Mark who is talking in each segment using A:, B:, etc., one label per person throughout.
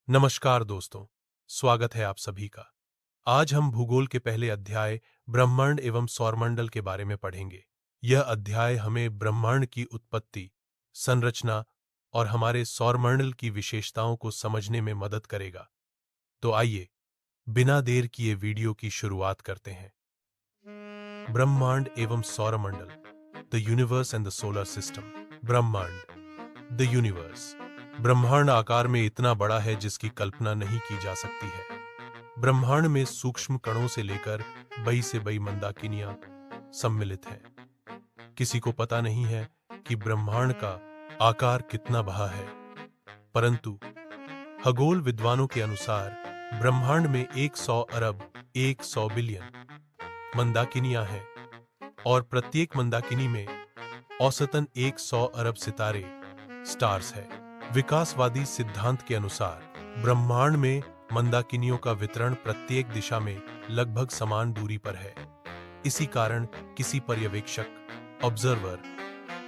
A: नमस्कार दोस्तों, स्वागत है आप सभी का। आज हम भूगोल के पहले अध्याय ब्रह्मांड एवं सौरमंडल के बारे में पढ़ेंगे। यह अध्याय हमें ब्रह्मांड की उत्पत्ति, संरचना और हमारे सौरमंडल की विशेषताओं को समझने में मदद करेगा। तो आइए, बिना देर किए वीडियो की शुरुआत करते हैं। ब्रह्मांड एवं सौरमंडल, the universe and the solar system. ब्रह्मांड, द यूनिवर्स। ब्रह्मांड आकार में इतना बड़ा है जिसकी कल्पना नहीं की जा सकती है। ब्रह्मांड में सूक्ष्म कणों से लेकर बड़ी से बड़ी मंदाकिनियां सम्मिलित हैं। किसी को पता नहीं है कि ब्रह्मांड का आकार कितना बड़ा है, परंतु खगोल विद्वानों के अनुसार ब्रह्मांड में 100 अरब 100 बिलियन मंदाकिनियां हैं और प्रत्येक मंदाकिनी में औसतन 100 अरब सितारे स्टार्स है। विकासवादी सिद्धांत के अनुसार ब्रह्मांड में मंदाकिनियों का वितरण प्रत्येक दिशा में लगभग समान दूरी पर है। इसी कारण किसी पर्यवेक्षक ऑब्जर्वर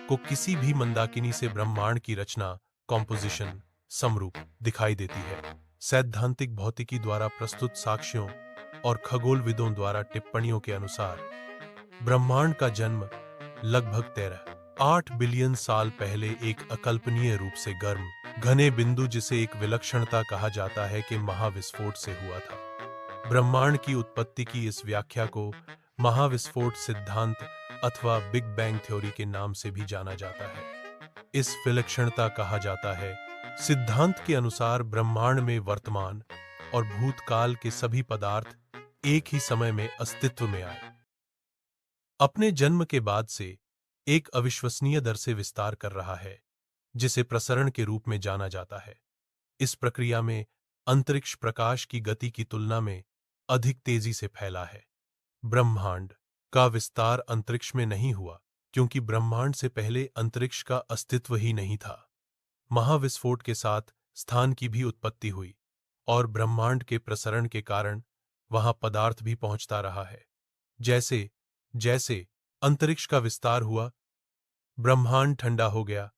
A: को किसी भी मंदाकिनी से ब्रह्मांड की रचना कॉम्पोजिशन समरूप दिखाई देती है। सैद्धांतिक भौतिकी द्वारा प्रस्तुत साक्ष्यों और खगोलविदों द्वारा टिप्पणियों के अनुसार ब्रह्मांड का जन्म लगभग 13.8 बिलियन साल पहले एक अकल्पनीय रूप से गर्म घने बिंदु जिसे एक विलक्षणता कहा जाता है के महाविस्फोट से हुआ था। ब्रह्मांड की उत्पत्ति की इस व्याख्या को महाविस्फोट सिद्धांत अथवा बिग बैंग थ्योरी के नाम से भी जाना जाता है। इस विलक्षणता कहा जाता है सिद्धांत के अनुसार ब्रह्मांड में वर्तमान और भूतकाल के सभी पदार्थ एक ही समय में अस्तित्व में आए। अपने जन्म के बाद से एक अविश्वसनीय दर से विस्तार कर रहा है, जिसे प्रसरण के रूप में जाना जाता है। इस प्रक्रिया में अंतरिक्ष प्रकाश की गति की तुलना में अधिक तेजी से फैला है। ब्रह्मांड का विस्तार अंतरिक्ष में नहीं हुआ, क्योंकि ब्रह्मांड से पहले अंतरिक्ष का अस्तित्व ही नहीं था। महाविस्फोट के साथ स्थान की भी उत्पत्ति हुई और ब्रह्मांड के प्रसरण के कारण वहां पदार्थ भी पहुंचता रहा है। जैसे जैसे अंतरिक्ष का विस्तार हुआ, ब्रह्मांड ठंडा हो गया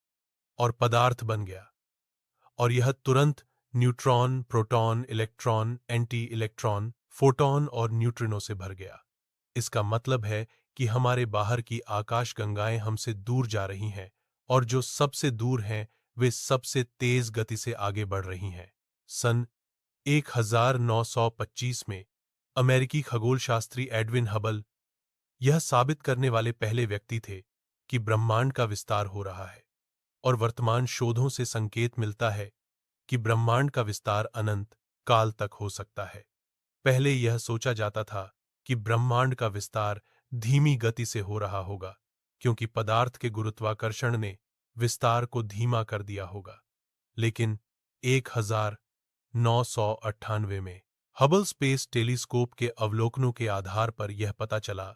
A: और पदार्थ बन गया, और यह तुरंत neutron, proton, electron, anti electron, photon और न्यूट्रिनो से भर गया। इसका मतलब है कि हमारे बाहर की आकाशगंगाएं हमसे दूर जा रही हैं, और जो सबसे दूर हैं वे सबसे तेज गति से आगे बढ़ रही हैं। सन 1925 में अमेरिकी खगोलशास्त्री एडविन हबल यह साबित करने वाले पहले व्यक्ति थे कि ब्रह्मांड का विस्तार हो रहा है, और वर्तमान शोधों से संकेत मिलता है कि ब्रह्मांड का विस्तार अनंत काल तक हो सकता है। पहले यह सोचा जाता था कि ब्रह्मांड का विस्तार धीमी गति से हो रहा होगा, क्योंकि पदार्थ के गुरुत्वाकर्षण ने विस्तार को धीमा कर दिया होगा। लेकिन 1998 में हबल स्पेस टेलीस्कोप के अवलोकनों के आधार पर यह पता चला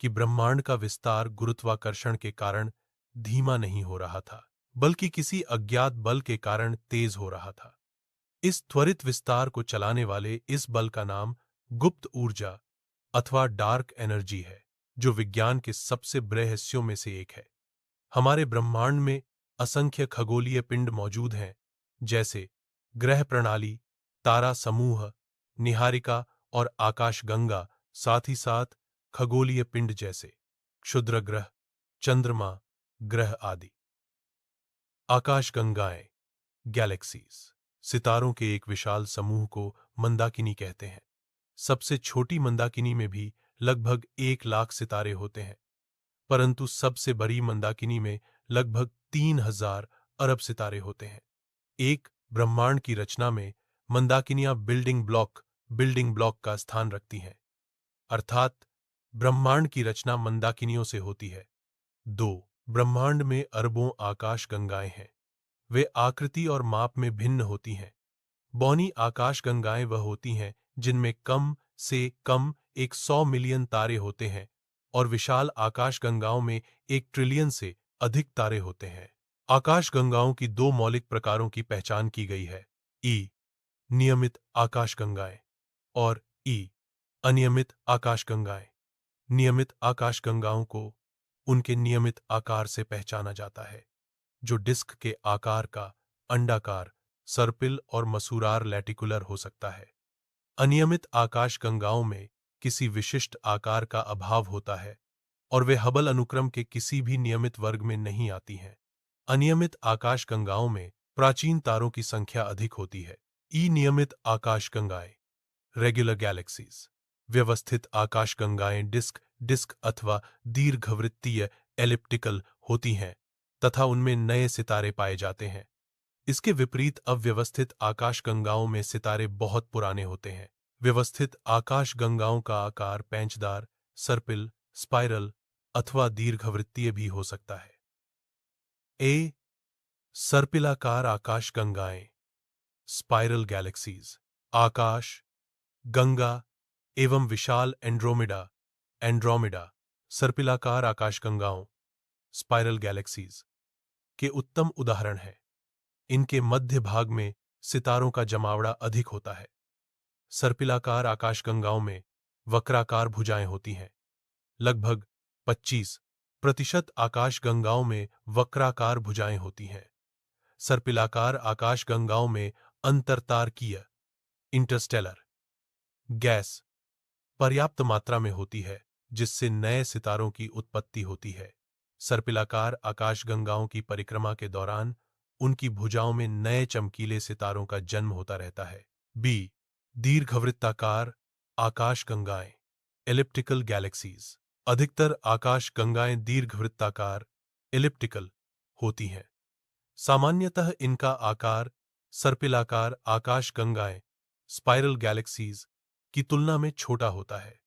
A: कि ब्रह्मांड का विस्तार गुरुत्वाकर्षण के कारण धीमा नहीं हो रहा था, बल्कि किसी अज्ञात बल के कारण तेज हो रहा था। इस त्वरित विस्तार को चलाने वाले इस बल का नाम गुप्त ऊर्जा अथवा डार्क एनर्जी है, जो विज्ञान के सबसे बड़े रहस्यों में से एक है। हमारे ब्रह्मांड में असंख्य खगोलीय पिंड मौजूद हैं, जैसे ग्रह प्रणाली, तारा समूह, निहारिका और आकाशगंगा, साथ ही साथ खगोलीय पिंड जैसे क्षुद्र ग्रह, चंद्रमा, ग्रह आदि। आकाशगंगाएं, गैलेक्सीज, सितारों के एक विशाल समूह को मंदाकिनी कहते हैं। सबसे छोटी मंदाकिनी में भी लगभग 1 लाख सितारे होते हैं, परंतु सबसे बड़ी मंदाकिनी में लगभग 3000 अरब सितारे होते हैं। एक ब्रह्मांड की रचना में मंदाकिनियां बिल्डिंग ब्लॉक का स्थान रखती हैं, अर्थात ब्रह्मांड की रचना मंदाकिनियों से होती है। 2. ब्रह्मांड में अरबों आकाशगंगाएं हैं। वे आकृति और माप में भिन्न होती हैं। बौनी आकाशगंगाएं वह होती हैं जिनमें कम से कम 100 मिलियन तारे होते हैं, और विशाल आकाशगंगाओं में 1 ट्रिलियन से अधिक तारे होते हैं। आकाशगंगाओं की 2 मौलिक प्रकारों की पहचान की गई है: ई नियमित आकाशगंगाएं और ई अनियमित आकाशगंगाएं। नियमित आकाशगंगाओं को उनके नियमित आकार से पहचाना जाता है, जो डिस्क के आकार का, अंडाकार, सर्पिल और मसूरार लैटिकुलर हो सकता है। अनियमित आकाशगंगाओं में किसी विशिष्ट आकार का अभाव होता है और वे हबल अनुक्रम के किसी भी नियमित वर्ग में नहीं आती हैं। अनियमित आकाशगंगाओं में प्राचीन तारों की संख्या अधिक होती है। अनियमित आकाशगंगाएं, रेगुलर गैलेक्सीज, व्यवस्थित आकाशगंगाएं डिस्क डिस्क अथवा दीर्घवृत्तीय एलिप्टिकल होती हैं तथा उनमें नए सितारे पाए जाते हैं। इसके विपरीत अव्यवस्थित आकाशगंगाओं में सितारे बहुत पुराने होते हैं। व्यवस्थित आकाशगंगाओं का आकार पेंचदार, सर्पिल, स्पाइरल अथवा दीर्घवृत्तीय भी हो सकता है। ए सर्पिलाकार आकाशगंगाएं, स्पाइरल गैलेक्सीज, आकाश गंगा एवं विशाल एंड्रोमिडा एंड्रोमिडा सर्पिलाकार आकाशगंगाओं, स्पाइरल गैलेक्सीज के उत्तम उदाहरण हैं। इनके मध्य भाग में सितारों का जमावड़ा अधिक होता है। सर्पिलाकार आकाशगंगाओं में वक्राकार भुजाएं होती हैं। लगभग 25% आकाशगंगाओं में वक्राकार भुजाएं होती हैं। सर्पिलाकार आकाशगंगाओं में अंतरतारकीय इंटरस्टेलर गैस पर्याप्त मात्रा में होती है, जिससे नए सितारों की उत्पत्ति होती है। सर्पिलाकार आकाशगंगाओं की परिक्रमा के दौरान उनकी भुजाओं में नए चमकीले सितारों का जन्म होता रहता है। बी दीर्घवृत्ताकार आकाशगंगाएं, एलिप्टिकल गैलेक्सीज। अधिकतर आकाशगंगाएं दीर्घवृत्ताकार एलिप्टिकल होती हैं। सामान्यतः इनका आकार सर्पिलाकार आकाशगंगाएं, स्पाइरल गैलेक्सीज की तुलना में छोटा होता है।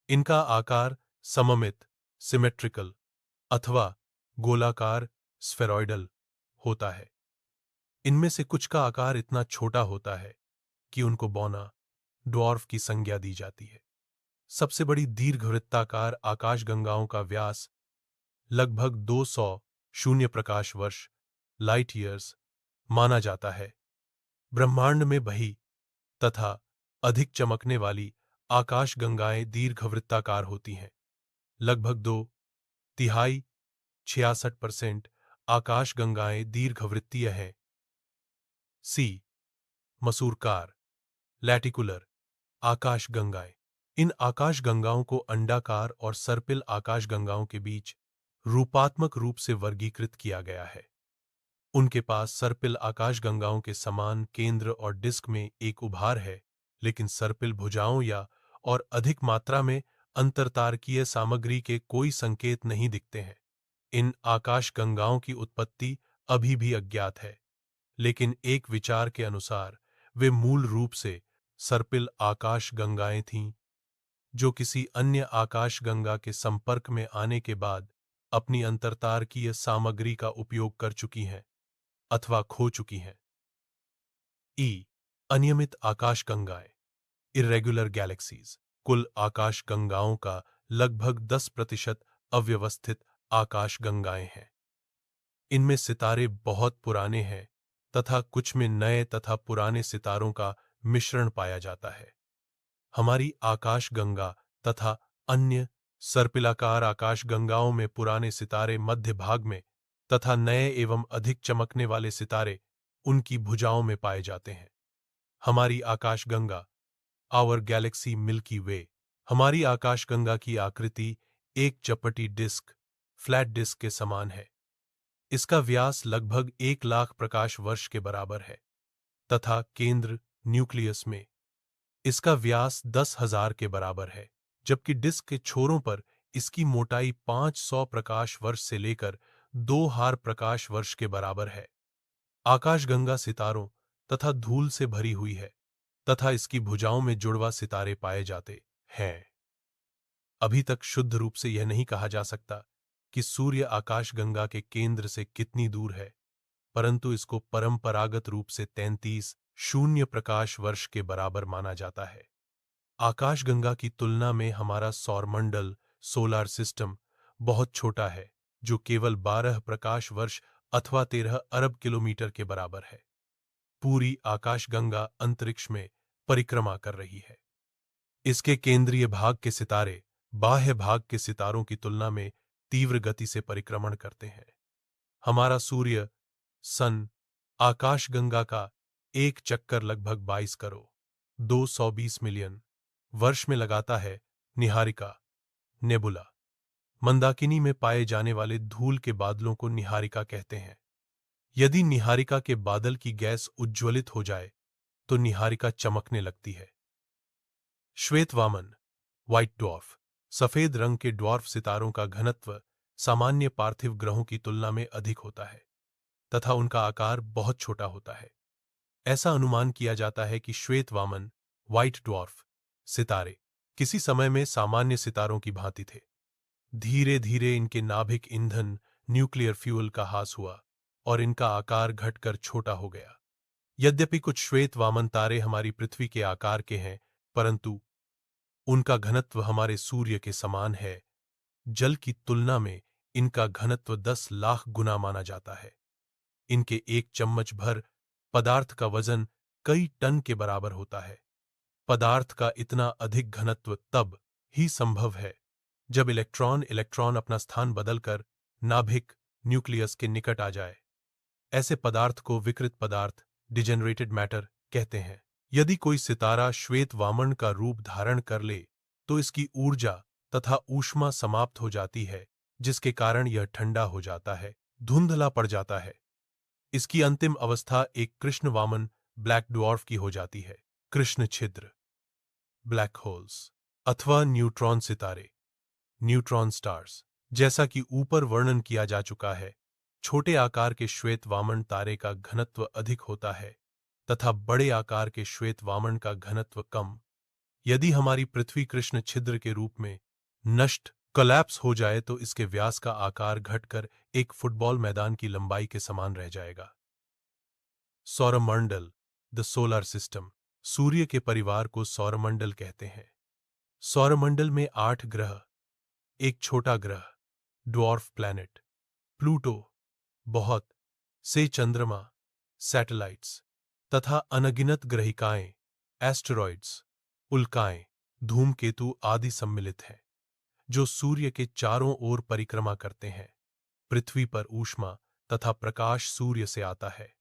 A: इनका आकार सममित, सिमेट्रिकल अथवा गोलाकार, स्फेरॉइडल होता है। इनमें से कुछ का आकार इतना छोटा होता है कि उनको बौना, ड्वार्फ की संज्ञा दी जाती है। सबसे बड़ी दीर्घवृत्ताकार आकाशगंगाओं का व्यास लगभग 200 शून्य प्रकाश वर्ष लाइट ईयर्स माना जाता है। ब्रह्मांड में बही तथा अधिक चमकने वाली आकाशगंगाएं दीर्घवृत्ताकार होती हैं। लगभग 2/3 66% आकाशगंगाएं दीर्घवृत्तीय हैं। सी मसूरकार लैटिकुलर आकाशगंगाएं। इन आकाशगंगाओं को अंडाकार और सर्पिल आकाशगंगाओं के बीच रूपात्मक रूप से वर्गीकृत किया गया है। उनके पास सर्पिल आकाशगंगाओं के समान केंद्र और डिस्क में एक उभार है, लेकिन सर्पिल भुजाओं या और अधिक मात्रा में अंतरतारकीय सामग्री के कोई संकेत नहीं दिखते हैं। इन आकाशगंगाओं की उत्पत्ति अभी भी अज्ञात है, लेकिन एक विचार के अनुसार वे मूल रूप से सर्पिल आकाशगंगाएं थीं, जो किसी अन्य आकाशगंगा के संपर्क में आने के बाद अपनी अंतरतारकीय सामग्री का उपयोग कर चुकी हैं अथवा खो चुकी हैं। ई अनियमित आकाशगंगाएं, इर्रेगुलर गैलेक्सीज। कुल आकाशगंगाओं का लगभग 10% अव्यवस्थित आकाशगंगाएं हैं। इनमें सितारे बहुत पुराने हैं तथा कुछ में नए तथा पुराने सितारों का मिश्रण पाया जाता है। हमारी आकाशगंगा तथा अन्य सर्पिलाकार आकाशगंगाओं में पुराने सितारे मध्य भाग में तथा नए एवं अधिक चमकने वाले सितारे उनकी भुजाओं में पाए जाते हैं। हमारी आकाशगंगा, आवर गैलेक्सी मिल्की वे। हमारी आकाशगंगा की आकृति एक चपटी डिस्क, फ्लैट डिस्क के समान है। इसका व्यास लगभग 1 लाख प्रकाश वर्ष के बराबर है तथा केंद्र न्यूक्लियस में इसका व्यास 10,000 के बराबर है, जबकि डिस्क के छोरों पर इसकी मोटाई 500 प्रकाश वर्ष से लेकर 2,000 प्रकाश वर्ष के बराबर है। आकाशगंगा सितारों तथा धूल से भरी हुई है तथा इसकी भुजाओं में जुड़वा सितारे पाए जाते हैं। अभी तक शुद्ध रूप से यह नहीं कहा जा सकता कि सूर्य आकाशगंगा के केंद्र से कितनी दूर है, परंतु इसको परंपरागत रूप से 33 शून्य प्रकाश वर्ष के बराबर माना जाता है। आकाशगंगा की तुलना में हमारा सौरमंडल, सोलर सिस्टम बहुत छोटा है, जो केवल 12 प्रकाश वर्ष अथवा 13 अरब किलोमीटर के बराबर है। पूरी आकाशगंगा अंतरिक्ष में परिक्रमा कर रही है। इसके केंद्रीय भाग के सितारे बाह्य भाग के सितारों की तुलना में तीव्र गति से परिक्रमण करते हैं। हमारा सूर्य, सन, आकाशगंगा का एक चक्कर लगभग 22 करोड़ 220 मिलियन वर्ष में लगाता है। निहारिका नेबुला मंदाकिनी में पाए जाने वाले धूल के बादलों को निहारिका कहते हैं। यदि निहारिका के बादल की गैस उज्ज्वलित हो जाए तो निहारिका चमकने लगती है। श्वेत वामन व्हाइट ड्वार्फ सफेद रंग के ड्वार्फ सितारों का घनत्व सामान्य पार्थिव ग्रहों की तुलना में अधिक होता है तथा उनका आकार बहुत छोटा होता है। ऐसा अनुमान किया जाता है कि श्वेत वामन व्हाइट ड्वार्फ सितारे किसी समय में सामान्य सितारों की भांति थे। धीरे धीरे इनके नाभिक ईंधन न्यूक्लियर फ्यूल का ह्रास हुआ और इनका आकार घटकर छोटा हो गया। यद्यपि कुछ श्वेत वामन तारे हमारी पृथ्वी के आकार के हैं, परंतु उनका घनत्व हमारे सूर्य के समान है। जल की तुलना में इनका घनत्व 10 लाख गुना माना जाता है। इनके एक चम्मच भर पदार्थ का वजन कई टन के बराबर होता है। पदार्थ का इतना अधिक घनत्व तब ही संभव है जब इलेक्ट्रॉन इलेक्ट्रॉन अपना स्थान बदलकर नाभिक न्यूक्लियस के निकट आ जाए। ऐसे पदार्थ को विकृत पदार्थ डिजेनरेटेड मैटर कहते हैं। यदि कोई सितारा श्वेत वामन का रूप धारण कर ले तो इसकी ऊर्जा तथा ऊष्मा समाप्त हो जाती है, जिसके कारण यह ठंडा हो जाता है, धुंधला पड़ जाता है। इसकी अंतिम अवस्था एक कृष्ण वामन ब्लैक ड्वार्फ की हो जाती है। कृष्ण छिद्र ब्लैक होल्स अथवा न्यूट्रॉन सितारे न्यूट्रॉन स्टार्स जैसा कि ऊपर वर्णन किया जा चुका है, छोटे आकार के श्वेत वामन तारे का घनत्व अधिक होता है तथा बड़े आकार के श्वेत वामन का घनत्व कम। यदि हमारी पृथ्वी कृष्ण छिद्र के रूप में नष्ट कोलैप्स हो जाए तो इसके व्यास का आकार घटकर एक फुटबॉल मैदान की लंबाई के समान रह जाएगा। सौरमंडल द सोलर सिस्टम सूर्य के परिवार को सौरमंडल कहते हैं। सौरमंडल में 8 ग्रह, एक छोटा ग्रह ड्वार्फ प्लैनेट प्लूटो, बहुत से चंद्रमा सैटेलाइट्स तथा अनगिनत ग्रहिकाएं एस्टेरॉइड्स उल्काएं धूमकेतु आदि सम्मिलित हैं, जो सूर्य के चारों ओर परिक्रमा करते हैं। पृथ्वी पर ऊष्मा तथा प्रकाश सूर्य से आता है।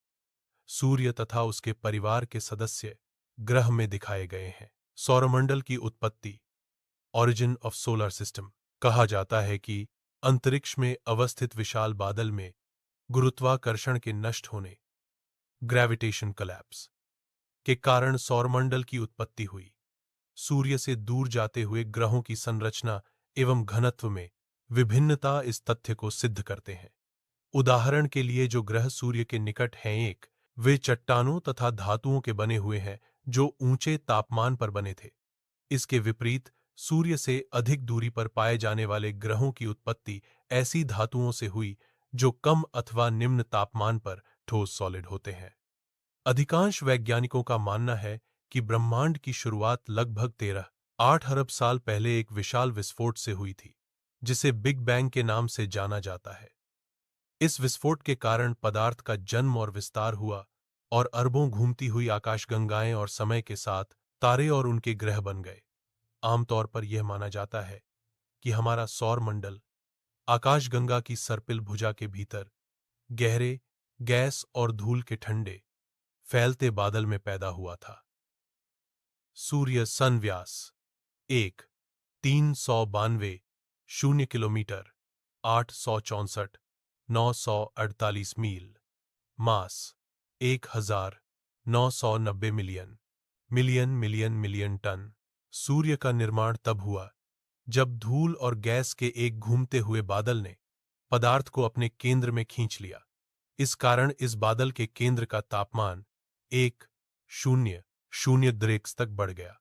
A: सूर्य तथा उसके परिवार के सदस्य ग्रह में दिखाए गए हैं। सौरमंडल की उत्पत्ति ऑरिजिन ऑफ सोलर सिस्टम कहा जाता है कि अंतरिक्ष में अवस्थित विशाल बादल में गुरुत्वाकर्षण के नष्ट होने ग्रेविटेशन कोलैप्स के कारण सौरमंडल की उत्पत्ति हुई। सूर्य से दूर जाते हुए ग्रहों की संरचना एवं घनत्व में विभिन्नता इस तथ्य को सिद्ध करते हैं। उदाहरण के लिए जो ग्रह सूर्य के निकट हैं वे चट्टानों तथा धातुओं के बने हुए हैं जो ऊंचे तापमान पर बने थे। इसके विपरीत सूर्य से अधिक दूरी पर पाए जाने वाले ग्रहों की उत्पत्ति ऐसी धातुओं से हुई जो कम अथवा निम्न तापमान पर ठोस सॉलिड होते हैं। अधिकांश वैज्ञानिकों का मानना है कि ब्रह्मांड की शुरुआत लगभग 13.8 अरब साल पहले एक विशाल विस्फोट से हुई थी, जिसे बिग बैंग के नाम से जाना जाता है। इस विस्फोट के कारण पदार्थ का जन्म और विस्तार हुआ और अरबों घूमती हुई आकाशगंगाएं और समय के साथ तारे और उनके ग्रह बन गए। आमतौर पर यह माना जाता है कि हमारा सौर मंडल आकाशगंगा की सर्पिल भुजा के भीतर गहरे गैस और धूल के ठंडे फैलते बादल में पैदा हुआ था। सूर्य सन व्यास 1,392 किलोमीटर 864,948 मील। Mass 1,990 million million million million ton. सूर्य का निर्माण तब हुआ जब धूल और गैस के एक घूमते हुए बादल ने पदार्थ को अपने केंद्र में खींच लिया। इस कारण इस बादल के केंद्र का तापमान 1,0 तक बढ़ गया।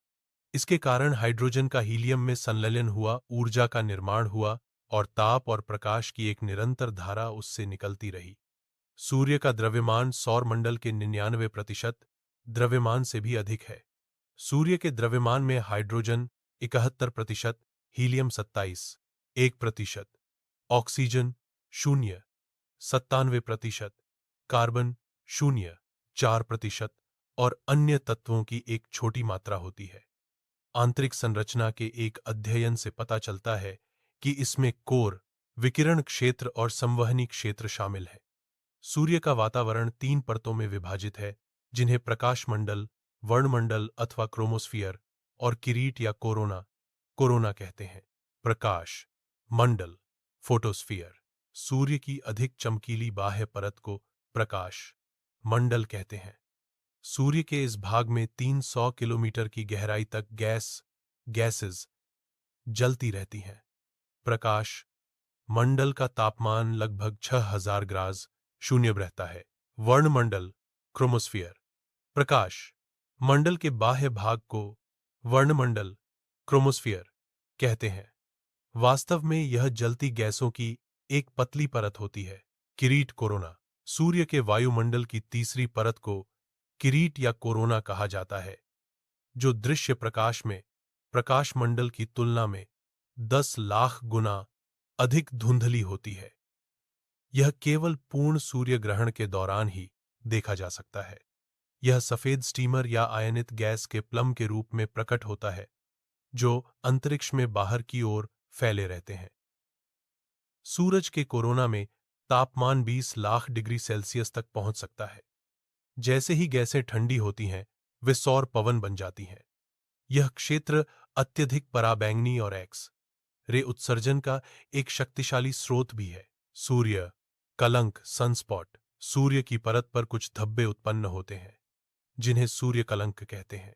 A: इसके कारण हाइड्रोजन का हीलियम में संलयन हुआ, ऊर्जा का निर्माण हुआ और ताप और प्रकाश की एक निरंतर धारा उससे निकलती रही। सूर्य का द्रव्यमान सौरमंडल के 99% द्रव्यमान से भी अधिक है। सूर्य के द्रव्यमान में हाइड्रोजन 71%, हीलियम 27.1%, ऑक्सीजन 0.97%, कार्बन 0.4% और अन्य तत्वों की एक छोटी मात्रा होती है। आंतरिक संरचना के एक अध्ययन से पता चलता है कि इसमें कोर, विकिरण क्षेत्र और संवहनी क्षेत्र शामिल है। सूर्य का वातावरण 3 परतों में विभाजित है, जिन्हें प्रकाशमंडल, वर्णमंडल अथवा क्रोमोस्फियर और किरीट या कोरोना कोरोना कहते हैं। प्रकाश मंडल फोटोस्फियर सूर्य की अधिक चमकीली बाह्य परत को प्रकाश मंडल कहते हैं। सूर्य के इस भाग में 300 किलोमीटर की गहराई तक गैसेस जलती रहती हैं। प्रकाश मंडल का तापमान लगभग 6000 ग्रास शून्य रहता है। वर्णमंडल क्रोमोस्फियर प्रकाश मंडल के बाह्य भाग को वर्णमंडल क्रोमोस्फियर कहते हैं। वास्तव में यह जलती गैसों की एक पतली परत होती है। किरीट कोरोना सूर्य के वायुमंडल की तीसरी परत को किरीट या कोरोना कहा जाता है, जो दृश्य प्रकाश में प्रकाशमंडल की तुलना में 10 लाख गुना अधिक धुंधली होती है। यह केवल पूर्ण सूर्य ग्रहण के दौरान ही देखा जा सकता है। यह सफेद स्टीमर या आयनित गैस के प्लम के रूप में प्रकट होता है, जो अंतरिक्ष में बाहर की ओर फैले रहते हैं। सूरज के कोरोना में तापमान 20 लाख डिग्री सेल्सियस तक पहुंच सकता है। जैसे ही गैसें ठंडी होती हैं, वे सौर पवन बन जाती हैं। यह क्षेत्र अत्यधिक पराबैंगनी और एक्स रे उत्सर्जन का एक शक्तिशाली स्रोत भी है। सूर्य कलंक सनस्पॉट सूर्य की परत पर कुछ धब्बे उत्पन्न होते हैं, जिन्हें सूर्य कलंक कहते हैं।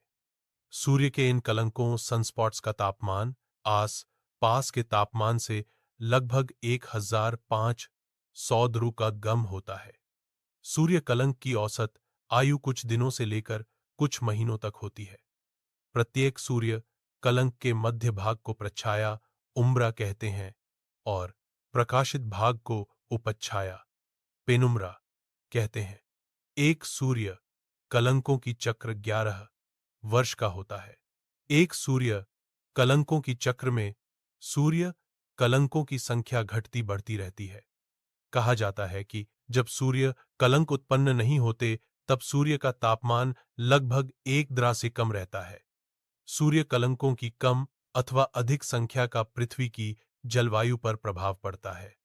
A: सूर्य के इन कलंकों सनस्पॉट्स का तापमान आस पास के तापमान से लगभग 1500 ध्रुव का गम होता है। सूर्य कलंक की औसत आयु कुछ दिनों से लेकर कुछ महीनों तक होती है। प्रत्येक सूर्य कलंक के मध्य भाग को प्रच्छाया उम्ब्रा कहते हैं और प्रकाशित भाग को उपच्छाया पेनुम्ब्रा कहते हैं। एक सूर्य कलंकों की चक्र 11 वर्ष का होता है। एक सूर्य कलंकों की चक्र में सूर्य कलंकों की संख्या घटती बढ़ती रहती है। कहा जाता है कि जब सूर्य कलंक उत्पन्न नहीं होते, तब सूर्य का तापमान लगभग 1 से कम रहता है। सूर्य कलंकों की कम अथवा अधिक संख्या का पृथ्वी की जलवायु पर प्रभाव पड़ता है।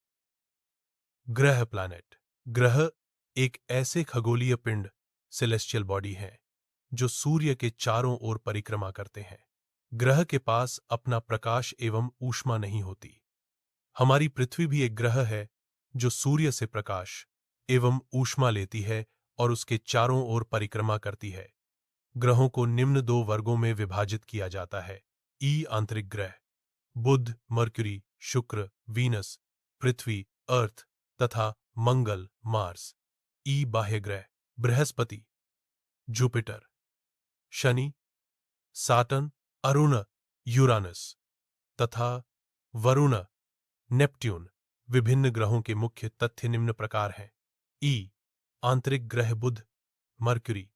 A: ग्रह प्लैनेट ग्रह एक ऐसे खगोलीय पिंड सेलेस्टियल बॉडी है जो सूर्य के चारों ओर परिक्रमा करते हैं। ग्रह के पास अपना प्रकाश एवं ऊष्मा नहीं होती। हमारी पृथ्वी भी एक ग्रह है जो सूर्य से प्रकाश एवं ऊष्मा लेती है और उसके चारों ओर परिक्रमा करती है। ग्रहों को निम्न 2 वर्गों में विभाजित किया जाता है। आंतरिक ग्रह बुध, मरक्यूरी, शुक्र, वीनस, पृथ्वी, अर्थ तथा मंगल, मार्स। बाह्य ग्रह Brihaspati, Jupiter, Shani, satin, Arun, Uranus तथा वरुण, नेपट्यून। विभिन्न ग्रहों के मुख्य तथ्य निम्न प्रकार हैं। आंतरिक ग्रह बुध, मरक्यूरी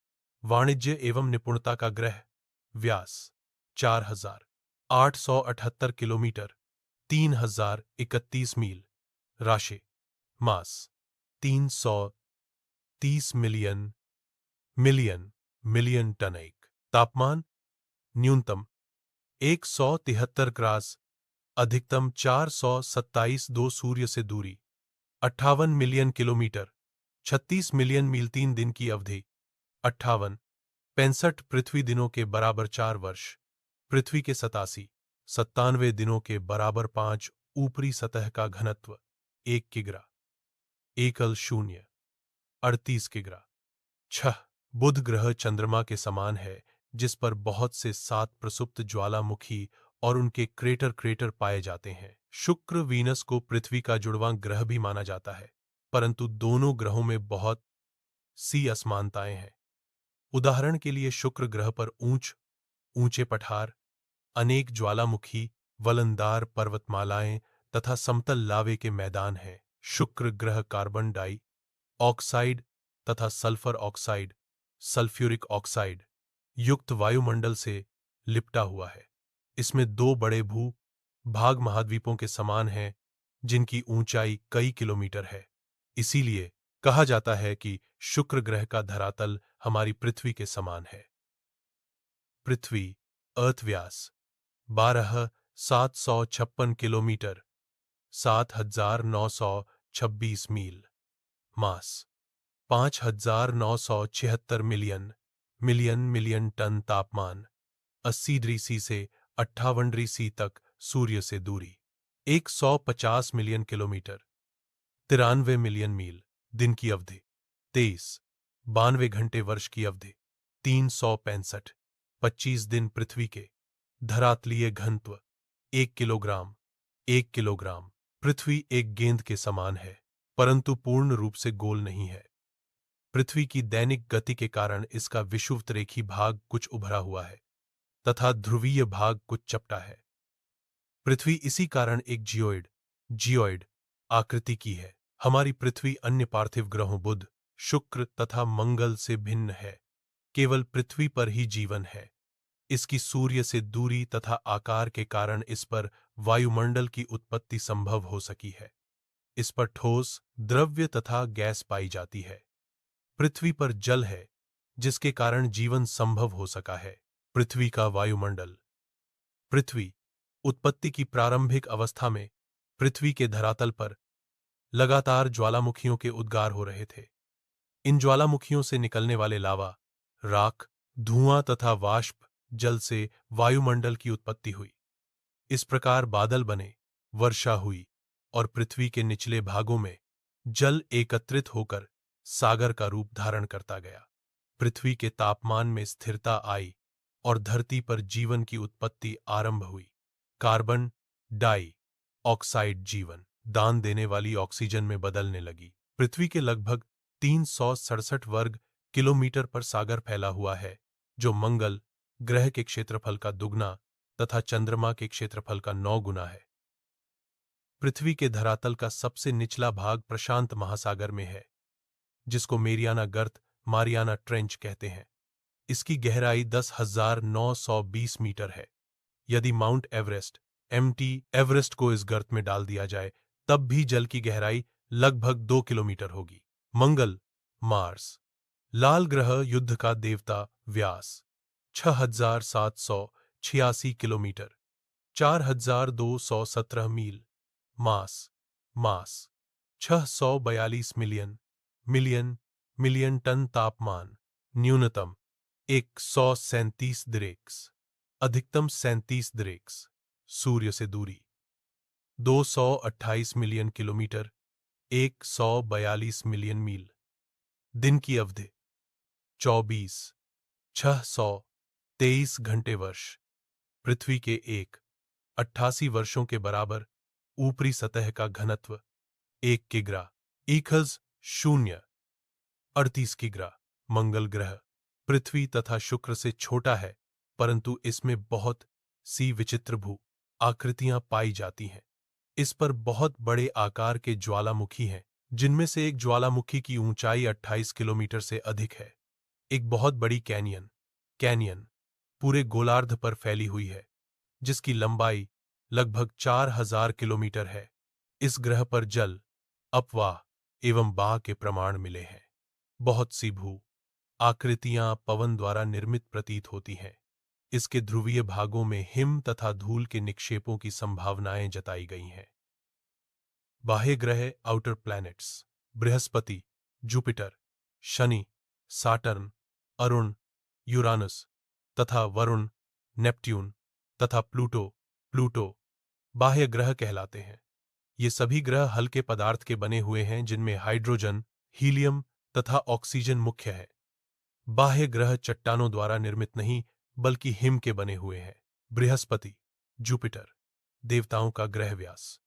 A: वाणिज्य एवं निपुणता का ग्रह। व्यास 4878 किलोमीटर 3031 मील। राशि मास 330 मिलियन टन एक। तापमान न्यूनतम 173 ग्रास, अधिकतम 427 2 सूर्य से दूरी 58 मिलियन किलोमीटर 36 मिलियन मील 3 दिन की अवधि 58 पृथ्वी दिनों के बराबर 4 वर्ष। पृथ्वी के 97 दिनों के बराबर 5 ऊपरी सतह का घनत्व 1 किग्रा। एकल शून्य 38 किग्रा। 6 बुध ग्रह चंद्रमा के समान है, जिस पर बहुत से 7 प्रसुप्त ज्वालामुखी और उनके क्रेटर पाए जाते हैं। शुक्र वीनस को पृथ्वी का जुड़वां ग्रह भी माना जाता है, परंतु दोनों ग्रहों में बहुत सी असमानताएं हैं। उदाहरण के लिए शुक्र ग्रह पर ऊंचे पठार, अनेक ज्वालामुखी, वलनदार पर्वतमालाएं तथा समतल लावे के मैदान हैं। शुक्र ग्रह कार्बन डाई ऑक्साइड तथा सल्फर ऑक्साइड, सल्फ्यूरिक ऑक्साइड युक्त वायुमंडल से लिपटा हुआ है। इसमें 2 बड़े भू भाग महाद्वीपों के समान हैं, जिनकी ऊंचाई कई किलोमीटर है। इसीलिए कहा जाता है कि शुक्र ग्रह का धरातल हमारी पृथ्वी के समान है। पृथ्वी अर्थ व्यास 12,756 किलोमीटर 7,926 मील। मास 5,976 मिलियन मिलियन मिलियन टन तापमान, 80 डिग्री से 58 डिग्री तक सूर्य से दूरी, 150 मिलियन किलोमीटर, 93 मिलियन मील, दिन की अवधि 23 92 घंटे, वर्ष की अवधि 365 25 दिन, पृथ्वी के धरातलीय घनत्व 1 किलोग्राम 1 किलोग्राम। पृथ्वी एक गेंद के समान है, परंतु पूर्ण रूप से गोल नहीं है। पृथ्वी की दैनिक गति के कारण इसका विषुवतरेखी भाग कुछ उभरा हुआ है तथा ध्रुवीय भाग कुछ चपटा है। पृथ्वी इसी कारण एक जियोइड आकृति की है। हमारी पृथ्वी अन्य पार्थिव ग्रहों बुध, शुक्र तथा मंगल से भिन्न है। केवल पृथ्वी पर ही जीवन है। इसकी सूर्य से दूरी तथा आकार के कारण इस पर वायुमंडल की उत्पत्ति संभव हो सकी है। इस पर ठोस, द्रव्य तथा गैस पाई जाती है। पृथ्वी पर जल है, जिसके कारण जीवन संभव हो सका है। पृथ्वी का वायुमंडल। पृथ्वी उत्पत्ति की प्रारंभिक अवस्था में पृथ्वी के धरातल पर लगातार ज्वालामुखियों के उद्गार हो रहे थे। इन ज्वालामुखियों से निकलने वाले लावा, राख, धुआं तथा वाष्प जल से वायुमंडल की उत्पत्ति हुई। इस प्रकार बादल बने, वर्षा हुई और पृथ्वी के निचले भागों में जल एकत्रित होकर सागर का रूप धारण करता गया। पृथ्वी के तापमान में स्थिरता आई और धरती पर जीवन की उत्पत्ति आरंभ हुई। कार्बन डाई ऑक्साइड जीवन दान देने वाली ऑक्सीजन में बदलने लगी। पृथ्वी के लगभग 367 वर्ग किलोमीटर पर सागर फैला हुआ है, जो मंगल ग्रह के क्षेत्रफल का दुगना तथा चंद्रमा के क्षेत्रफल का 9 गुना है। पृथ्वी के धरातल का सबसे निचला भाग प्रशांत महासागर में है, जिसको मारियाना ट्रेंच कहते हैं। इसकी गहराई 10,920 मीटर है। यदि माउंट एवरेस्ट को इस गर्त में डाल दिया जाए, तब भी जल की गहराई लगभग 2 किलोमीटर होगी। मंगल, मार्स, लाल ग्रह, युद्ध का देवता, व्यास 6,786 किलोमीटर, 4,217 मील, मास 642 मिलियन मिलियन टन, तापमान न्यूनतम 137 डिग्री, अधिकतम 37 डिग्री, सूर्य से दूरी 228 मिलियन किलोमीटर, 142 मिलियन मील, दिन की अवधि 24,623 घंटे, वर्ष पृथ्वी के 88 वर्षों के बराबर, ऊपरी सतह का घनत्व 1 किग्रा इक्वल्स 0.38 किग्रा। मंगल ग्रह पृथ्वी तथा शुक्र से छोटा है, परंतु इसमें बहुत सी विचित्र भू आकृतियां पाई जाती हैं। इस पर बहुत बड़े आकार के ज्वालामुखी हैं, जिनमें से एक ज्वालामुखी की ऊंचाई 28 किलोमीटर से अधिक है। एक बहुत बड़ी कैनियन पूरे गोलार्ध पर फैली हुई है, जिसकी लंबाई लगभग 4,000 किलोमीटर है। इस ग्रह पर जल, अपवाह एवं बाह के प्रमाण मिले हैं। बहुत सी भू आकृतियां पवन द्वारा निर्मित प्रतीत होती हैं। इसके ध्रुवीय भागों में हिम तथा धूल के निक्षेपों की संभावनाएं जताई गई हैं। बाह्य ग्रह, आउटर प्लैनेट्स, बृहस्पति, जुपिटर, शनि, साटर्न, अरुण, यूरानस तथा वरुण, नेपट्यून तथा प्लूटो बाह्य ग्रह कहलाते हैं। ये सभी ग्रह हल्के पदार्थ के बने हुए हैं, जिनमें हाइड्रोजन, हीलियम तथा ऑक्सीजन मुख्य है। बाह्य ग्रह चट्टानों द्वारा निर्मित नहीं, बल्कि हिम के बने हुए हैं। बृहस्पति, जुपिटर, देवताओं का ग्रह, व्यास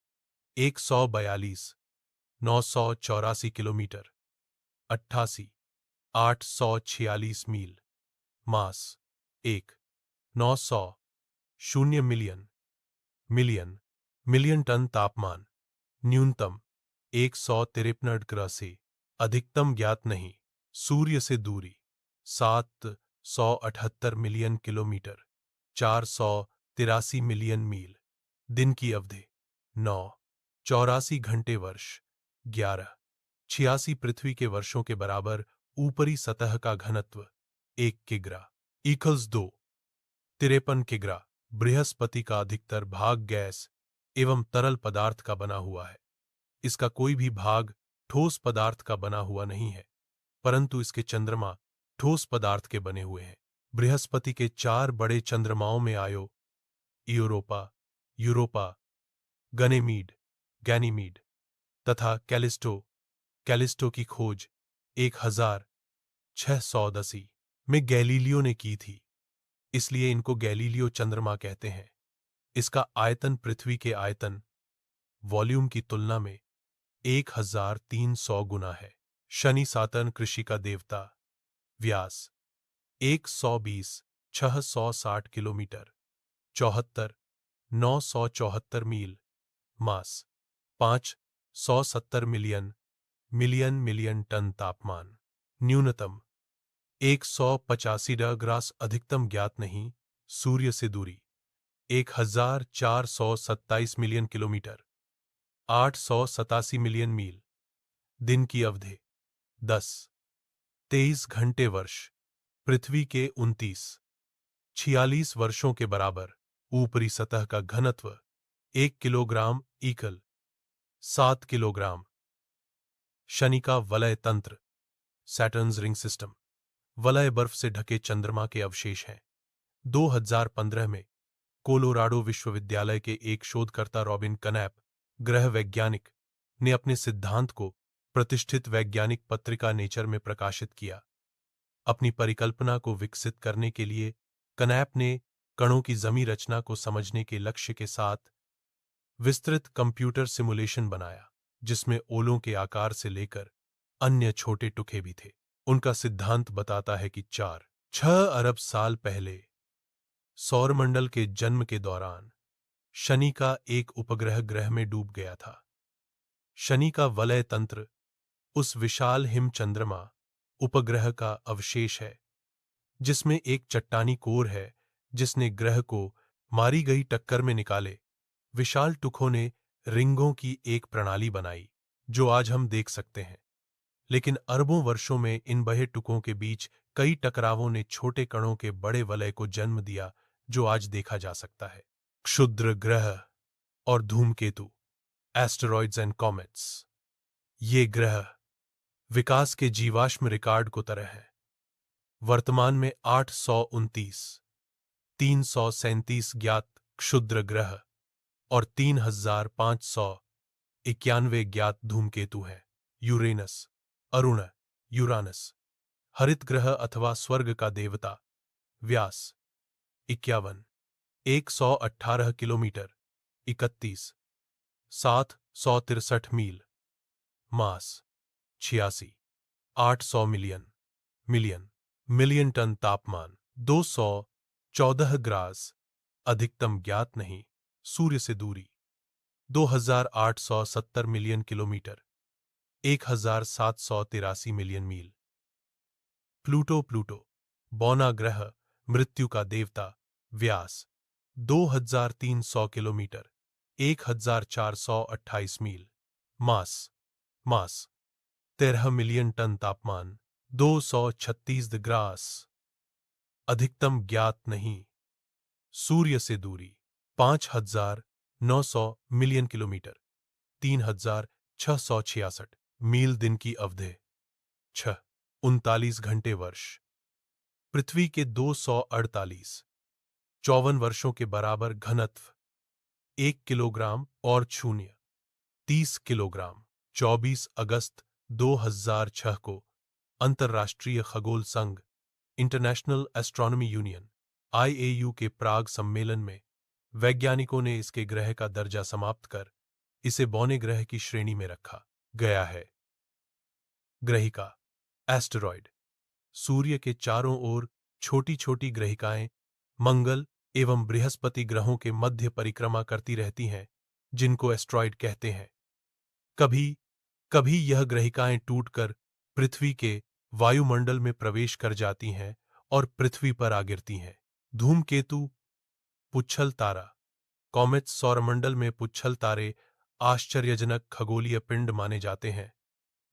A: 142,984 किलोमीटर, 88,846 मील, मास 1,900 मिलियन टन, तापमान न्यूनतम 153 ग्रह से अधिकतम ज्ञात नहीं, सूर्य से दूरी 778 मिलियन किलोमीटर, 483 मिलियन मील, दिन की अवधि 984 घंटे, वर्ष 1186 पृथ्वी के वर्षों के बराबर, ऊपरी सतह का घनत्व 1 किग्रा इक्वल्स 2.53 किग्रा। बृहस्पति का अधिकतर भाग गैस एवं तरल पदार्थ का बना हुआ है। इसका कोई भी भाग ठोस पदार्थ का बना हुआ नहीं है, परंतु इसके चंद्रमा ठोस पदार्थ के बने हुए हैं। बृहस्पति के 4 बड़े चंद्रमाओं में आयो, यूरोपा, यूरोपा, गनेमीड, गैनीमीड तथा कैलिस्टो, कैलिस्टो की खोज 1610 में गैलीलियो ने की थी, इसलिए इनको गैलीलियो चंद्रमा कहते हैं। इसका आयतन पृथ्वी के आयतन वॉल्यूम की तुलना में 1300 गुना है। शनि सातर्न कृषि का देवता। व्यास 120 660 किलोमीटर 74 974 मील। मास 570 मिलियन मिलियन मिलियन टन। तापमान न्यूनतम 185°। अधिकतम ज्ञात नहीं। सूर्य से दूरी 1427 मिलियन किलोमीटर 887 मिलियन मील। दिन की अवधि 10-23 घंटे। वर्ष पृथ्वी के 46 वर्षों के बराबर। ऊपरी सतह का घनत्व 1 किलोग्राम इक्वल 7 किलोग्राम। शनि का वलय तंत्र। Saturn's ring system. वलय बर्फ से ढके चंद्रमा के अवशेष हैं। 2015 में कोलोराडो विश्वविद्यालय के एक शोधकर्ता रॉबिन कनैप, ग्रह वैज्ञानिक, ने अपने सिद्धांत को प्रतिष्ठित वैज्ञानिक पत्रिका नेचर में प्रकाशित किया। अपनी परिकल्पना को विकसित करने के लिए कनैप ने कणों की जमी रचना को समझने के लक्ष्य के साथ विस्तृत कंप्यूटर सिमुलेशन बनाया, जिसमें ओलों के आकार से लेकर अन्य छोटे टुकड़े भी थे। उनका सिद्धांत बताता है कि 4-6 अरब साल पहले सौरमंडल के जन्म के दौरान शनि का एक उपग्रह ग्रह में डूब गया था। शनि का वलय तंत्र उस विशाल हिम चंद्रमा उपग्रह का अवशेष है, जिसमें एक चट्टानी कोर है जिसने ग्रह को मारी गई टक्कर में निकाले विशाल टुकड़ों ने रिंगों की एक प्रणाली बनाई, जो आज हम देख सकते हैं। लेकिन अरबों वर्षों में इन बहे टुकड़ों के बीच कई टकरावों ने छोटे कणों के बड़े वलय को जन्म दिया, जो आज देखा जा सकता है। क्षुद्र ग्रह और धूमकेतु, एस्टेरॉइड्स एंड कॉमेट्स। ये ग्रह विकास के जीवाश्म रिकॉर्ड को तरह है। वर्तमान में 829, 337 ज्ञात क्षुद्र ग्रह और 3591 ज्ञात धूमकेतु हैं। यूरेनस, अरुण, यूरानस, हरित ग्रह अथवा स्वर्ग का देवता। व्यास 51, 118 किलोमीटर 31, 763 मील। मास 86, 800 मिलियन मिलियन मिलियन टन। तापमान 214°। अधिकतम ज्ञात नहीं। सूर्य से दूरी 2870 मिलियन किलोमीटर 1783 मिलियन मील। प्लूटो, प्लूटो बौना ग्रह, मृत्यु का देवता। व्यास 2300 किलोमीटर 1428 मील। मास 13 मिलियन टन। तापमान 236°। अधिकतम ज्ञात नहीं। सूर्य से दूरी 5900 मिलियन किलोमीटर 3666 मील। दिन की अवधि 39 घंटे। वर्ष पृथ्वी के 248 54 वर्षों के बराबर। घनत्व 1 किलोग्राम और 30 किलोग्राम। 24 अगस्त 2006 को अंतर्राष्ट्रीय खगोल संघ, इंटरनेशनल एस्ट्रोनॉमी यूनियन (IAU) के प्राग सम्मेलन में वैज्ञानिकों ने इसके ग्रह का दर्जा समाप्त कर इसे बौने ग्रह की श्रेणी में रखा गया है। ग्रहिका, एस्टेरॉयड। सूर्य के चारों ओर छोटी छोटी ग्रहिकाएं मंगल एवं बृहस्पति ग्रहों के मध्य परिक्रमा करती रहती हैं, जिनको एस्ट्रॉयड कहते हैं। कभी कभी यह ग्रहिकाएं टूटकर पृथ्वी के वायुमंडल में प्रवेश कर जाती हैं और पृथ्वी पर आ गिरती हैं। धूमकेतु, पुच्छल तारा, कॉमेट्स सौरमंडल में पुच्छल तारे आश्चर्यजनक खगोलीय पिंड माने जाते हैं।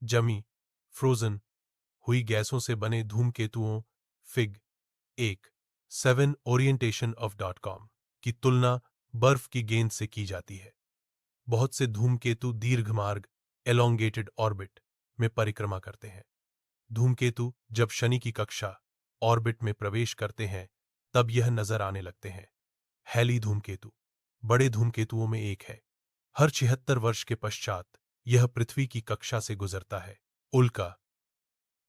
A: जमी, फ्रोजन हुई गैसों से बने धूमकेतुओं फिग 1-7 orientation.com की तुलना बर्फ की गेंद से की जाती है। बहुत से धूमकेतु दीर्घ मार्ग एलोंगेटेड ऑर्बिट में परिक्रमा करते हैं, धूमकेतु जब शनि की कक्षा ऑर्बिट में प्रवेश करते हैं तब यह नजर आने लगते हैं। हैली धूमकेतु बड़े धूमकेतुओं में एक है। हर 76 वर्ष के पश्चात यह पृथ्वी की कक्षा से गुजरता है। उल्का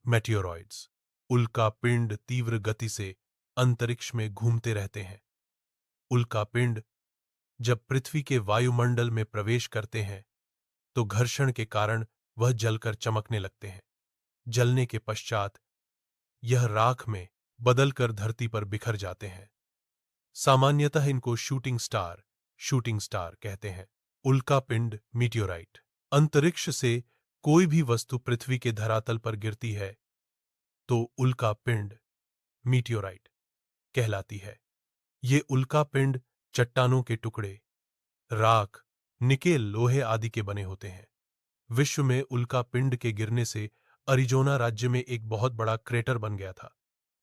A: मेटियोरॉइड्स उल्का पिंड तीव्र गति से अंतरिक्ष में घूमते रहते हैं। उल्का पिंड जब पृथ्वी के वायुमंडल में प्रवेश करते हैं तो घर्षण के कारण वह जलकर चमकने लगते हैं। जलने के पश्चात यह राख में बदलकर धरती पर बिखर जाते हैं। सामान्यतः इनको शूटिंग स्टार कहते हैं। उल्का पिंड मीटियोराइट अंतरिक्ष से कोई भी वस्तु पृथ्वी के धरातल पर गिरती है तो उल्का पिंड मीटियोराइट कहलाती है। ये उल्का पिंड चट्टानों के टुकड़े, राख, निकेल, लोहे आदि के बने होते हैं। विश्व में उल्का पिंड के गिरने से अरिजोना राज्य में एक बहुत बड़ा क्रेटर बन गया था।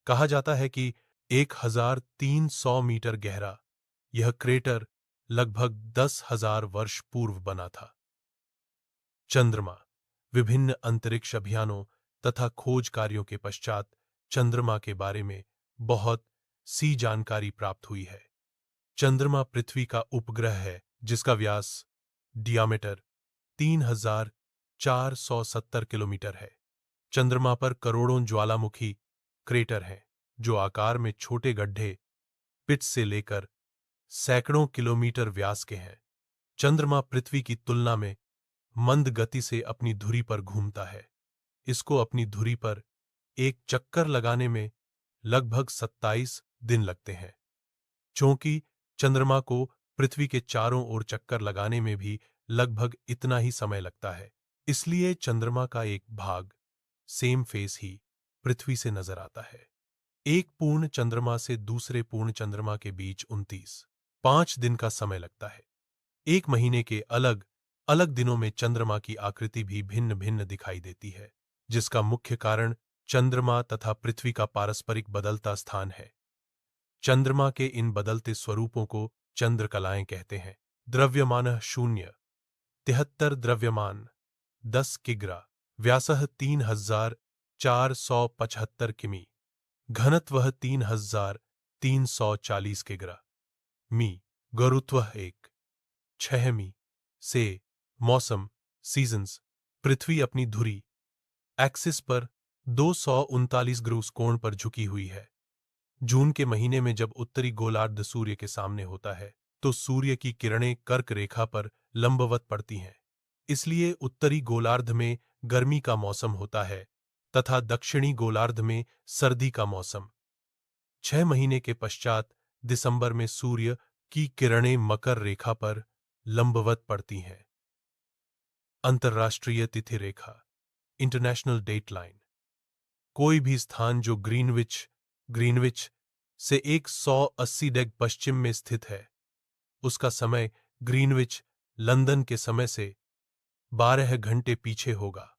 A: कहा जाता है कि 1300 मीटर गहरा यह क्रेटर लगभग 10,000 वर्ष पूर्व बना था। चंद्रमा विभिन्न अंतरिक्ष अभियानों तथा खोज कार्यों के पश्चात चंद्रमा के बारे में बहुत सी जानकारी प्राप्त हुई है। चंद्रमा पृथ्वी का उपग्रह है जिसका व्यास डियामीटर 3,470 किलोमीटर है। चंद्रमा पर करोड़ों ज्वालामुखी क्रेटर हैं जो आकार में छोटे गड्ढे पिच से लेकर सैकड़ों किलोमीटर व्यास के हैं। चंद्रमा पृथ्वी की तुलना में मंद गति से अपनी धुरी पर घूमता है। इसको अपनी धुरी पर एक चक्कर लगाने में लगभग 27 दिन लगते हैं। चूंकि चंद्रमा को पृथ्वी के चारों ओर चक्कर लगाने में भी लगभग इतना ही समय लगता है, इसलिए चंद्रमा का एक भाग सेम फेस ही पृथ्वी से नजर आता है। एक पूर्ण चंद्रमा से दूसरे पूर्ण चंद्रमा के बीच 29.5 दिन का समय लगता है। एक महीने के अलग अलग दिनों में चंद्रमा की आकृति भी भिन्न भिन्न दिखाई देती है, जिसका मुख्य कारण चंद्रमा तथा पृथ्वी का पारस्परिक बदलता स्थान है। चंद्रमा के इन बदलते स्वरूपों को चंद्रकलाएं कहते हैं। द्रव्यमानः 0.73 द्रव्यमान 10 किग्रा, व्यासः 3,475 किमी, घनत्वः 3,340 किग्रा, मी, गुरुत्वः 6 मी से। मौसम सीजन्स पृथ्वी अपनी धुरी एक्सिस पर 239 कोण पर झुकी हुई है। जून के महीने में जब उत्तरी गोलार्ध सूर्य के सामने होता है तो सूर्य की किरणें कर्क रेखा पर लंबवत पड़ती हैं। इसलिए उत्तरी गोलार्ध में गर्मी का मौसम होता है तथा दक्षिणी गोलार्ध में सर्दी का मौसम। 6 महीने के पश्चात दिसंबर में सूर्य की किरणें मकर रेखा पर लंबवत पड़ती हैं। अंतर्राष्ट्रीय तिथि रेखा इंटरनेशनल डेट लाइन कोई भी स्थान जो ग्रीनविच से 180 डेग पश्चिम में स्थित है उसका समय ग्रीनविच लंदन के समय से 12 घंटे पीछे होगा,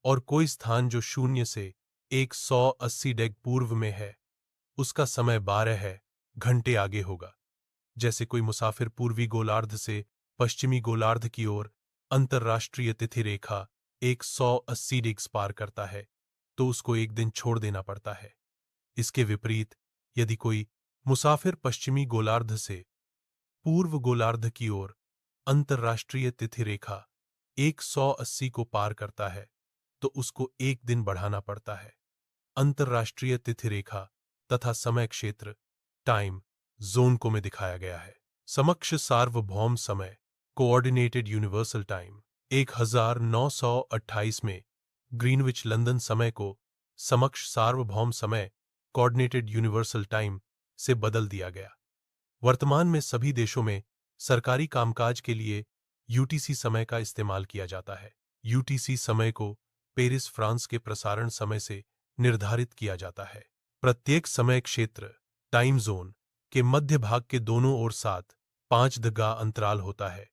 A: और कोई स्थान जो 0 से 180 डेग पूर्व में है उसका समय 12 घंटे आगे होगा। जैसे कोई मुसाफिर पूर्वी गोलार्ध से पश्चिमी गोलार्ध की ओर अंतर्राष्ट्रीय तिथि रेखा 180 डिग्री पार करता है तो उसको एक दिन छोड़ देना पड़ता है। इसके विपरीत यदि कोई मुसाफिर पश्चिमी गोलार्ध से पूर्व गोलार्ध की ओर अंतर्राष्ट्रीय तिथि रेखा 180 को पार करता है तो उसको एक दिन बढ़ाना पड़ता है। अंतर्राष्ट्रीय तिथि रेखा तथा समय क्षेत्र टाइम जोन को में दिखाया गया है। समक्ष सार्वभौम समय कोऑर्डिनेटेड यूनिवर्सल टाइम 1928 में ग्रीनविच लंदन समय को समक्ष सार्वभौम समय कोऑर्डिनेटेड यूनिवर्सल टाइम से बदल दिया गया। वर्तमान में सभी देशों में सरकारी कामकाज के लिए यूटीसी समय का इस्तेमाल किया जाता है। यूटीसी समय को पेरिस फ्रांस के प्रसारण समय से निर्धारित किया जाता है। प्रत्येक समय क्षेत्र टाइम जोन के मध्य भाग के दोनों ओर 7-5 का अंतराल होता है।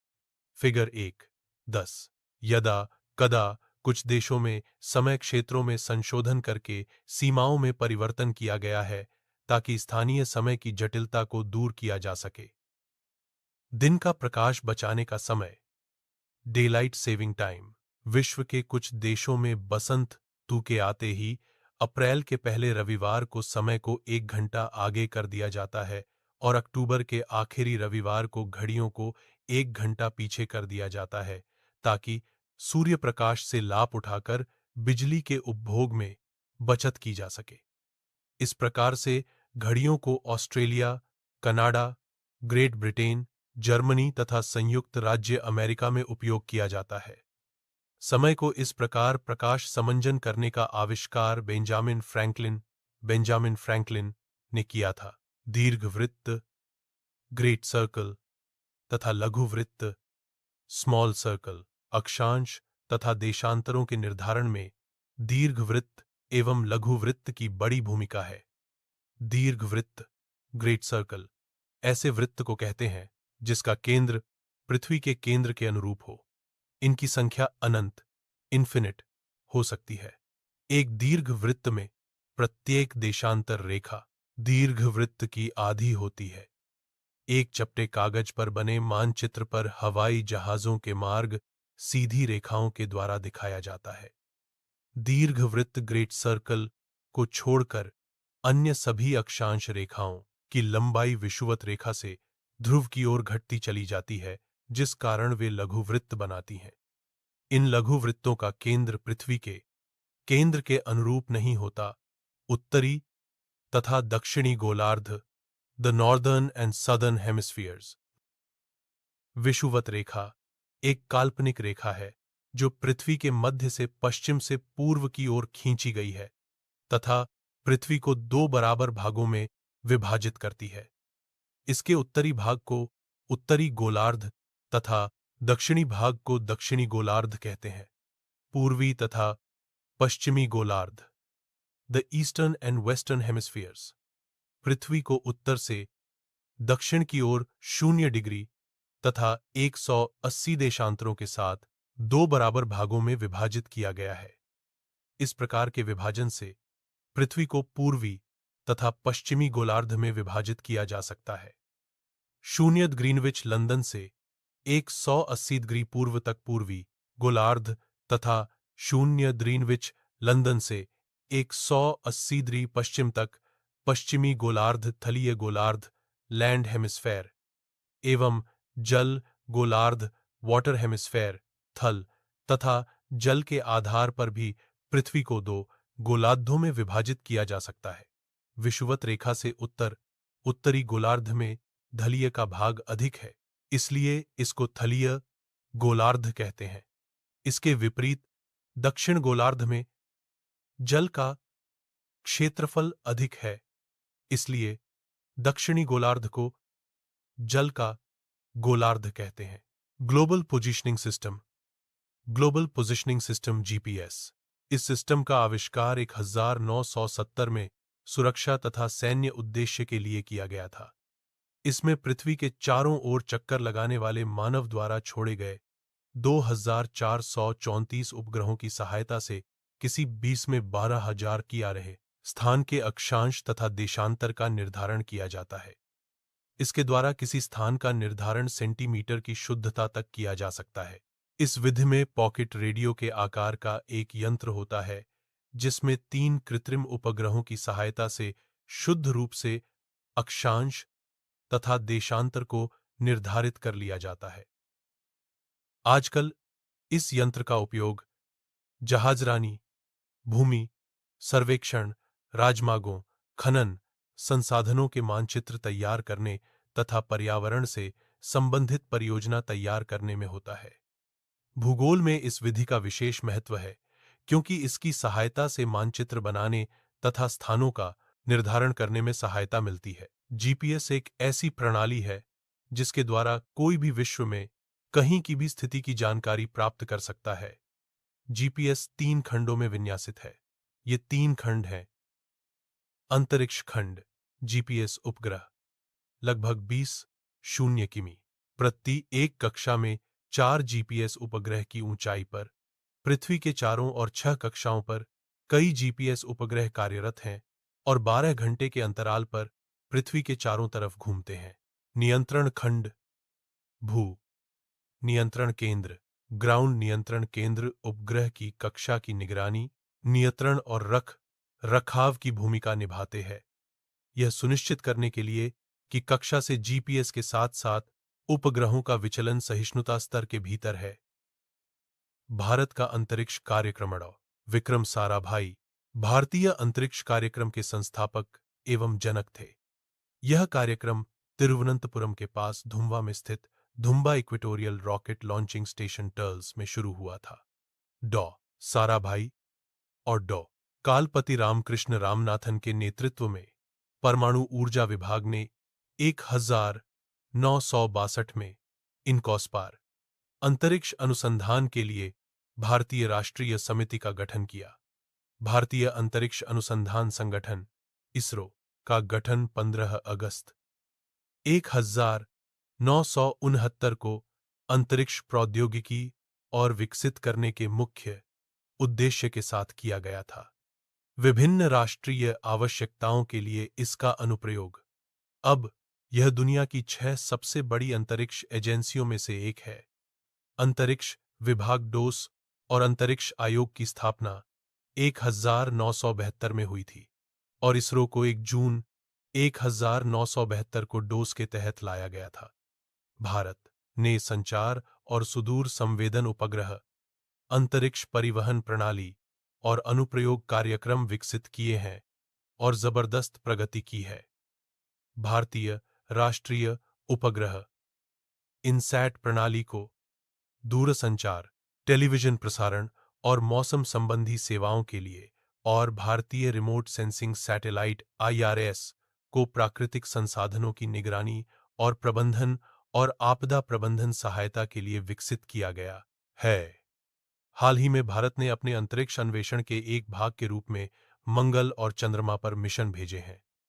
A: फिगर 1-10 यदा कदा कुछ देशों में समय क्षेत्रों में संशोधन करके सीमाओं में परिवर्तन किया गया है ताकि स्थानीय समय की जटिलता को दूर किया जा सके। दिन का प्रकाश बचाने का समय डेलाइट सेविंग टाइम विश्व के कुछ देशों में बसंत तू के आते ही अप्रैल के पहले रविवार को समय को 1 घंटा आगे कर दिया जाता है और अक्टूबर के आखिरी रविवार को घड़ियों को 1 घंटा पीछे कर दिया जाता है ताकि सूर्य प्रकाश से लाभ उठाकर बिजली के उपभोग में बचत की जा सके। इस प्रकार से घड़ियों को Australia, Canada, great Britain, Germany तथा संयुक्त राज्य अमेरिका में उपयोग किया जाता है। समय को इस प्रकार प्रकाश समंजन करने का आविष्कार बेंजामिन फ्रैंकलिन ने किया था। दीर्घवृत्त, ग्रेट सर्कल तथा लघु वृत्त, स्मॉल सर्कल, अक्षांश तथा देशांतरों के निर्धारण में दीर्घवृत्त एवं लघु वृत्त की बड़ी भूमिका है। दीर्घवृत्त, ग्रेट सर्कल, ऐसे वृत्त को कहते हैं जिसका केंद्र पृथ्वी के केंद्र के अनुरूप हो। इनकी संख्या अनंत, इन्फिनिट हो सकती है। एक दीर्घवृत्त में प्रत्येक देशांतर रेखा दीर्घवृत्त की आधी होती है। एक चपटे कागज पर बने मानचित्र पर हवाई जहाजों के मार्ग सीधी रेखाओं के द्वारा दिखाया जाता है। दीर्घवृत्त ग्रेट सर्कल को छोड़कर अन्य सभी अक्षांश रेखाओं की लंबाई विषुवत रेखा से ध्रुव की ओर घटती चली जाती है, जिस कारण वे लघुवृत्त बनाती हैं। इन लघुवृत्तों का केंद्र पृथ्वी के केंद्र के अनुरूप नहीं होता। उत्तरी तथा दक्षिणी गोलार्ध, the northern and southern hemispheres. विषुवत रेखा एक काल्पनिक रेखा है जो पृथ्वी के मध्य से पश्चिम से पूर्व की ओर खींची गई है तथा पृथ्वी को 2 बराबर भागों में विभाजित करती है। इसके उत्तरी भाग को उत्तरी गोलार्ध तथा दक्षिणी भाग को दक्षिणी गोलार्ध कहते हैं। पूर्वी तथा पश्चिमी गोलार्ध, the eastern and western hemispheres, पृथ्वी को उत्तर से दक्षिण की ओर 0 डिग्री तथा 180 देशांतरों के साथ 2 बराबर भागों में विभाजित किया गया है। इस प्रकार के विभाजन से पृथ्वी को पूर्वी तथा पश्चिमी गोलार्ध में विभाजित किया जा सकता है। 0 ग्रीनविच लंदन से 180 डिग्री पूर्व तक पूर्वी गोलार्ध तथा 0 ग्रीनविच लंदन से 180 डिग्री पश्चिम तक पश्चिमी गोलार्ध थलीय गोलार्ध लैंड हेमिस्फेयर एवं जल गोलार्ध वाटर हेमिस्फेयर थल तथा जल के आधार पर भी पृथ्वी को 2 गोलार्धों में विभाजित किया जा सकता है। विषुवत रेखा से उत्तरी गोलार्ध में धलीय का भाग अधिक है, इसलिए इसको थलीय गोलार्ध कहते हैं। इसके विपरीत दक्षिण गोलार्ध में जल का क्षेत्रफल अधिक है, इसलिए दक्षिणी गोलार्ध को जल का गोलार्ध कहते हैं। Global positioning system GPS. इस सिस्टम का आविष्कार 1970 में सुरक्षा तथा सैन्य उद्देश्य के लिए किया गया था। इसमें पृथ्वी के चारों ओर चक्कर लगाने वाले मानव द्वारा छोड़े गए 2434 उपग्रहों की सहायता से किसी 20 में 12,000 की आ रहे स्थान के अक्षांश तथा देशांतर का निर्धारण किया जाता है। इसके द्वारा किसी स्थान का निर्धारण सेंटीमीटर की शुद्धता तक किया जा सकता है। इस विधि में पॉकेट रेडियो के आकार का एक यंत्र होता है जिसमें 3 कृत्रिम उपग्रहों की सहायता से शुद्ध रूप से अक्षांश तथा देशांतर को निर्धारित कर लिया जाता है। आजकल इस यंत्र का उपयोग जहाजरानी, भूमि सर्वेक्षण, राजमार्गों, खनन, संसाधनों के मानचित्र तैयार करने तथा पर्यावरण से संबंधित परियोजना तैयार करने में होता है। भूगोल में इस विधि का विशेष महत्व है क्योंकि इसकी सहायता से मानचित्र बनाने तथा स्थानों का निर्धारण करने में सहायता मिलती है। जीपीएस एक ऐसी प्रणाली है जिसके द्वारा कोई भी विश्व में कहीं की भी स्थिति की जानकारी प्राप्त कर सकता है। जीपीएस 3 खंडों में विन्यासित है। ये 3 खंड हैं। अंतरिक्ष खंड, जीपीएस उपग्रह, लगभग 20 किमी प्रति एक कक्षा में 4 जीपीएस उपग्रह की ऊंचाई पर पृथ्वी के चारों और 6 कक्षाओं पर कई जीपीएस उपग्रह कार्यरत हैं और 12 घंटे के अंतराल पर पृथ्वी के चारों तरफ घूमते हैं। नियंत्रण खंड, भू नियंत्रण केंद्र, ग्राउंड नियंत्रण केंद्र उपग्रह की कक्षा की निगरानी नियंत्रण और रख रखाव की भूमिका निभाते हैं। यह सुनिश्चित करने के लिए कि कक्षा से जीपीएस के साथ साथ उपग्रहों का विचलन सहिष्णुता स्तर के भीतर है। भारत का अंतरिक्ष कार्यक्रम विक्रम साराभाई भारतीय अंतरिक्ष कार्यक्रम के संस्थापक एवं जनक थे। यह कार्यक्रम तिरुवनंतपुरम के पास धुम्बा में स्थित धुम्बा इक्वेटोरियल रॉकेट लॉन्चिंग स्टेशन टर्ल्स में शुरू हुआ था। डॉ साराभाई और डॉ कालपति रामकृष्ण रामनाथन के नेतृत्व में परमाणु ऊर्जा विभाग ने 1962 में इनकॉस्पार अंतरिक्ष अनुसंधान के लिए भारतीय राष्ट्रीय समिति का गठन किया। भारतीय अंतरिक्ष अनुसंधान संगठन इसरो का गठन 15 अगस्त 1969 को अंतरिक्ष प्रौद्योगिकी और विकसित करने के मुख्य उद्देश्य के साथ किया गया था। विभिन्न राष्ट्रीय आवश्यकताओं के लिए इसका अनुप्रयोग अब यह दुनिया की 6 सबसे बड़ी अंतरिक्ष एजेंसियों में से एक है। अंतरिक्ष विभाग डोस और अंतरिक्ष आयोग की स्थापना 1972 में हुई थी और इसरो को 1 जून 1972 को डोस के तहत लाया गया था। भारत ने संचार और सुदूर संवेदन उपग्रह, अंतरिक्ष परिवहन प्रणाली और अनुप्रयोग कार्यक्रम विकसित किए हैं और जबरदस्त प्रगति की है। भारतीय राष्ट्रीय उपग्रह इनसैट प्रणाली को दूरसंचार, टेलीविजन प्रसारण और मौसम संबंधी सेवाओं के लिए और भारतीय रिमोट सेंसिंग सैटेलाइट आईआरएस को प्राकृतिक संसाधनों की निगरानी और प्रबंधन और आपदा प्रबंधन सहायता के लिए विकसित किया गया है। हाल ही में भारत ने अपने अंतरिक्ष अन्वेषण के एक भाग के रूप में मंगल और चंद्रमा पर मिशन भेजे हैं।